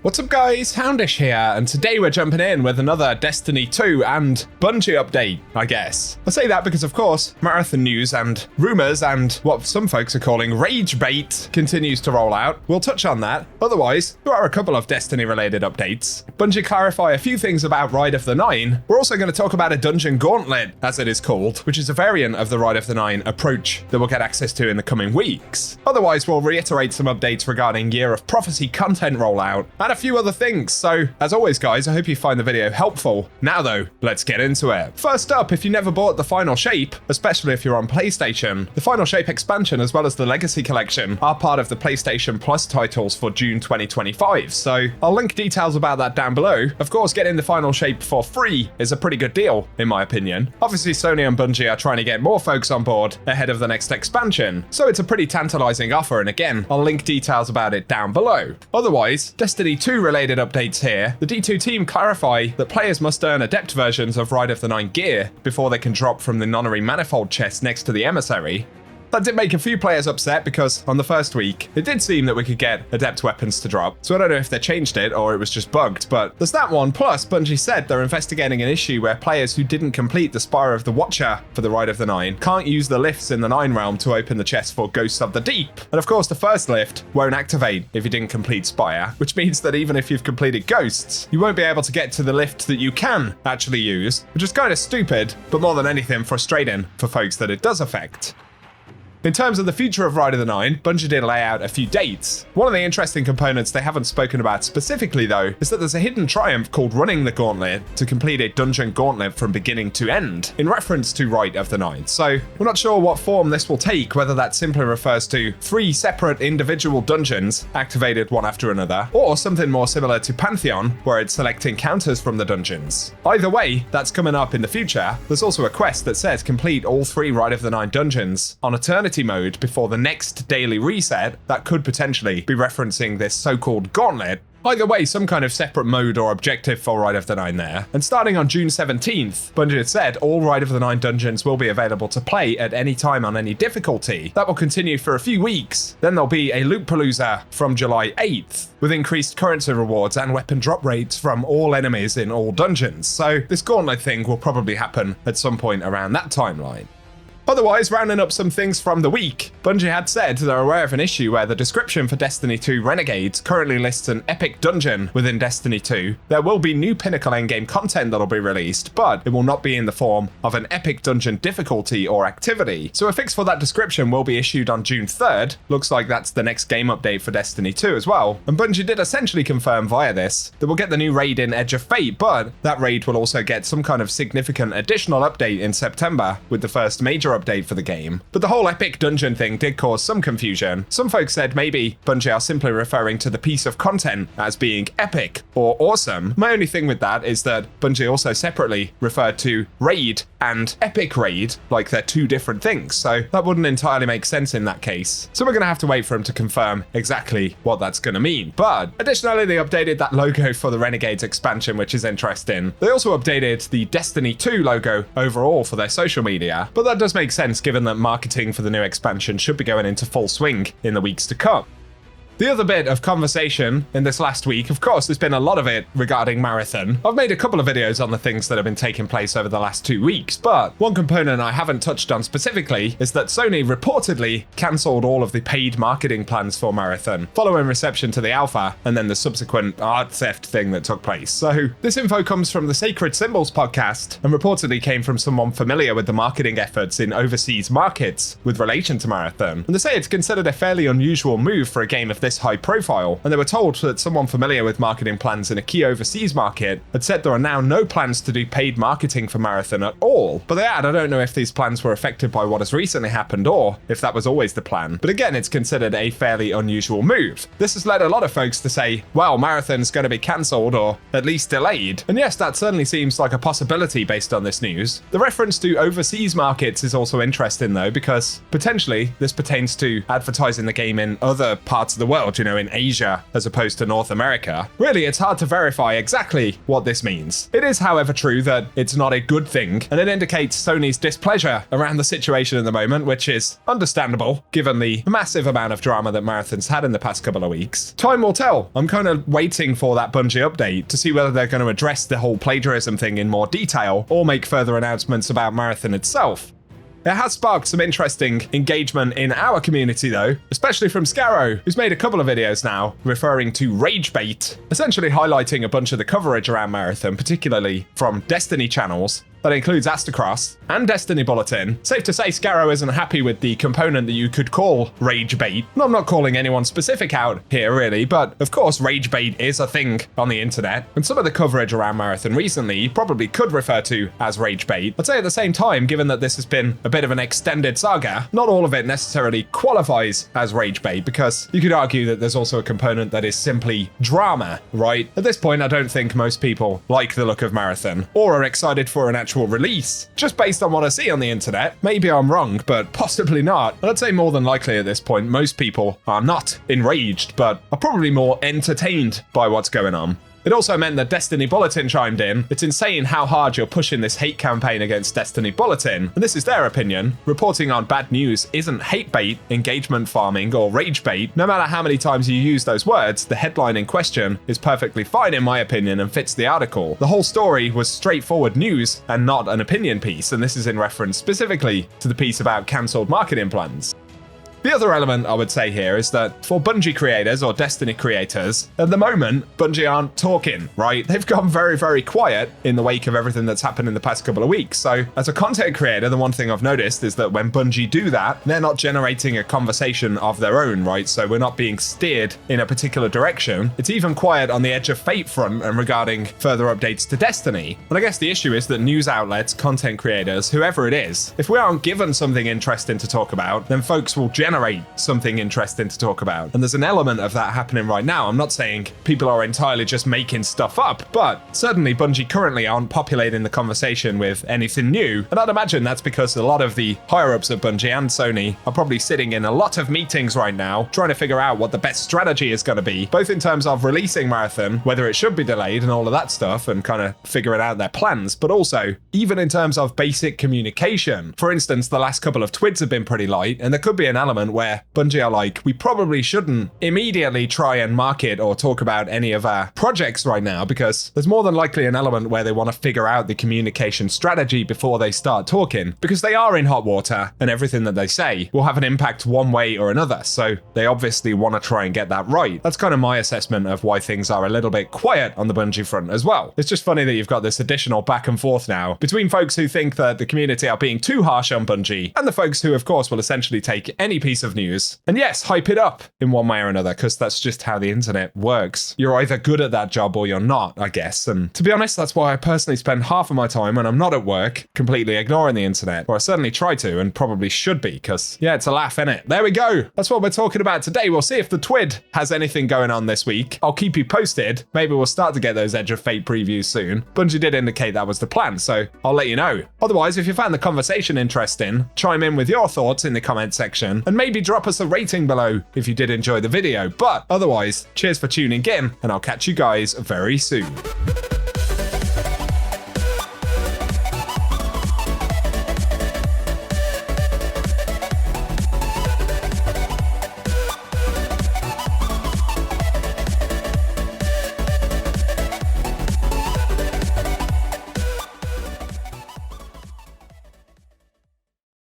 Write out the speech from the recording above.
What's up guys, Houndish here, and today we're jumping in with another Destiny 2 and Bungie update, I guess. I say that because of course, marathon news and rumours and what some folks are calling Ragebait continues to roll out. We'll touch on that. Otherwise, there are a couple of Destiny related updates. Bungie clarify a few things about Ride of the Nine. We're also going to talk about a dungeon gauntlet, as it is called, which is a variant of the Ride of the Nine approach that we'll get access to in the coming weeks. Otherwise, we'll reiterate some updates regarding Year of Prophecy content rollout, and a few other things. So, as always guys, I hope you find the video helpful. Now though, let's get into it. First up, if you never bought the Final Shape, especially if you're on PlayStation, the Final Shape expansion as well as the Legacy Collection are part of the PlayStation Plus titles for June 2025, so I'll link details about that down below. Of course, getting the Final Shape for free is a pretty good deal, in my opinion. Obviously, Sony and Bungie are trying to get more folks on board ahead of the next expansion, so it's a pretty tantalizing offer, and again, I'll link details about it down below. Otherwise, Destiny 2 related updates here. The D2 team clarify that players must earn adept versions of Ride of the Nine gear before they can drop from the nonary manifold chest next to the emissary. That did make a few players upset because on the first week, it did seem that we could get adept weapons to drop. So I don't know if they changed it or it was just bugged, but there's that one. Plus, Bungie said they're investigating an issue where players who didn't complete the Spire of the Watcher for the Ride of the Nine can't use the lifts in the Nine realm to open the chest for Ghosts of the Deep. And of course, the first lift won't activate if you didn't complete Spire, which means that even if you've completed Ghosts, you won't be able to get to the lift that you can actually use, which is kind of stupid, but more than anything frustrating for folks that it does affect. In terms of the future of Ride of the Nine, Bungie did lay out a few dates. One of the interesting components they haven't spoken about specifically though, is that there's a hidden triumph called running the gauntlet to complete a dungeon gauntlet from beginning to end, in reference to Ride of the Nine. So we're not sure what form this will take, whether that simply refers to 3 separate individual dungeons activated one after another, or something more similar to Pantheon, where it's selecting counters from the dungeons. Either way, that's coming up in the future. There's also a quest that says complete all 3 Ride of the Nine dungeons on Eternity mode before the next daily reset that could potentially be referencing this so-called gauntlet. Either way, some kind of separate mode or objective for Ride of the Nine there. And starting on June 17th, Bungie had said all Ride of the Nine dungeons will be available to play at any time on any difficulty. That will continue for a few weeks. Then there'll be a Loot Palooza from July 8th, with increased currency rewards and weapon drop rates from all enemies in all dungeons. So this gauntlet thing will probably happen at some point around that timeline. Otherwise, rounding up some things from the week, Bungie had said they're aware of an issue where the description for Destiny 2 Renegades currently lists an epic dungeon within Destiny 2. There will be new Pinnacle endgame content that'll be released, but it will not be in the form of an epic dungeon difficulty or activity. So a fix for that description will be issued on June 3rd. Looks like that's the next game update for Destiny 2 as well. And Bungie did essentially confirm via this that we'll get the new raid in Edge of Fate, but that raid will also get some kind of significant additional update in September with the first major update for the game. But the whole epic dungeon thing did cause some confusion. Some folks said maybe Bungie are simply referring to the piece of content as being epic or awesome. My only thing with that is that Bungie also separately referred to raid and epic raid like they're 2 different things, so that wouldn't entirely make sense in that case. So we're going to have to wait for them to confirm exactly what that's going to mean. But additionally, they updated that logo for the Renegades expansion, which is interesting. They also updated the Destiny 2 logo overall for their social media, but that does make sense given that marketing for the new expansion should be going into full swing in the weeks to come. The other bit of conversation in this last week, of course, there's been a lot of it regarding Marathon. I've made a couple of videos on the things that have been taking place over the last 2 weeks, but one component I haven't touched on specifically is that Sony reportedly cancelled all of the paid marketing plans for Marathon, following reception to the alpha and then the subsequent art theft thing that took place. So this info comes from the Sacred Symbols podcast and reportedly came from someone familiar with the marketing efforts in overseas markets with relation to Marathon. And they say it's considered a fairly unusual move for a game of this high profile, and they were told that someone familiar with marketing plans in a key overseas market had said there are now no plans to do paid marketing for Marathon at all. But they add, I don't know if these plans were affected by what has recently happened or if that was always the plan. But again, it's considered a fairly unusual move. This has led a lot of folks to say, well, Marathon's going to be cancelled or at least delayed. And yes, that certainly seems like a possibility based on this news. The reference to overseas markets is also interesting though, because potentially this pertains to advertising the game in other parts of the world world, you know, in Asia as opposed to North America. Really, it's hard to verify exactly what this means. It is, however, true that it's not a good thing, and it indicates Sony's displeasure around the situation at the moment, which is understandable given the massive amount of drama that Marathon's had in the past couple of weeks. Time will tell. I'm kind of waiting for that Bungie update to see whether they're going to address the whole plagiarism thing in more detail or make further announcements about Marathon itself. It has sparked some interesting engagement in our community though, especially from Karu, who's made a couple of videos now referring to Ragebait, essentially highlighting a bunch of the coverage around Marathon, particularly from Destiny channels. That includes Astacross and Destiny Bulletin. Safe to say Karu isn't happy with the component that you could call Ragebait. And I'm not calling anyone specific out here really, but of course Ragebait is a thing on the internet, and some of the coverage around Marathon recently you probably could refer to as Ragebait. I'd say at the same time, given that this has been a bit of an extended saga, not all of it necessarily qualifies as Ragebait, because you could argue that there's also a component that is simply drama, right? At this point, I don't think most people like the look of Marathon, or are excited for an actual release, just based on what I see on the internet. Maybe I'm wrong, but possibly not. And I'd say more than likely at this point, most people are not enraged, but are probably more entertained by what's going on. It also meant that Destiny Bulletin chimed in. It's insane how hard you're pushing this hate campaign against Destiny Bulletin. And this is their opinion. Reporting on bad news isn't hate bait, engagement farming, or rage bait. No matter how many times you use those words, the headline in question is perfectly fine in my opinion and fits the article. The whole story was straightforward news and not an opinion piece, and this is in reference specifically to the piece about cancelled marketing plans. The other element I would say here is that for Bungie creators or Destiny creators, at the moment, Bungie aren't talking, right? They've gone very, very quiet in the wake of everything that's happened in the past couple of weeks. So as a content creator, the one thing I've noticed is that when Bungie do that, they're not generating a conversation of their own, right? So we're not being steered in a particular direction. It's even quiet on the Edge of Fate front and regarding further updates to Destiny. And I guess the issue is that news outlets, content creators, whoever it is, if we aren't given something interesting to talk about, then folks will generate something interesting to talk about. And there's an element of that happening right now. I'm not saying people are entirely just making stuff up, but certainly Bungie currently aren't populating the conversation with anything new. And I'd imagine that's because a lot of the higher ups at Bungie and Sony are probably sitting in a lot of meetings right now, trying to figure out what the best strategy is going to be, both in terms of releasing Marathon, whether it should be delayed and all of that stuff, and kind of figuring out their plans, but also even in terms of basic communication. For instance, the last couple of twids have been pretty light, and there could be an element where Bungie are like, we probably shouldn't immediately try and market or talk about any of our projects right now, because there's more than likely an element where they want to figure out the communication strategy before they start talking, because they are in hot water and everything that they say will have an impact one way or another. So they obviously want to try and get that right. That's kind of my assessment of why things are a little bit quiet on the Bungie front as well. It's just funny that you've got this additional back and forth now between folks who think that the community are being too harsh on Bungie and the folks who, of course, will essentially take any piece of news and yes, hype it up in one way or another, because that's just how the internet works. You're either good at that job or you're not, I guess. And to be honest, that's why I personally spend half of my time when I'm not at work completely ignoring the internet, or I certainly try to and probably should be, because yeah, it's a laugh, innit? There we go. That's what we're talking about today. We'll see if the Twid has anything going on this week. I'll keep you posted. Maybe we'll start to get those Edge of Fate previews soon. Bungie did indicate that was the plan, so I'll let you know. Otherwise, if you found the conversation interesting, chime in with your thoughts in the comment section and maybe drop us a rating below if you did enjoy the video. But otherwise, cheers for tuning in, and I'll catch you guys very soon.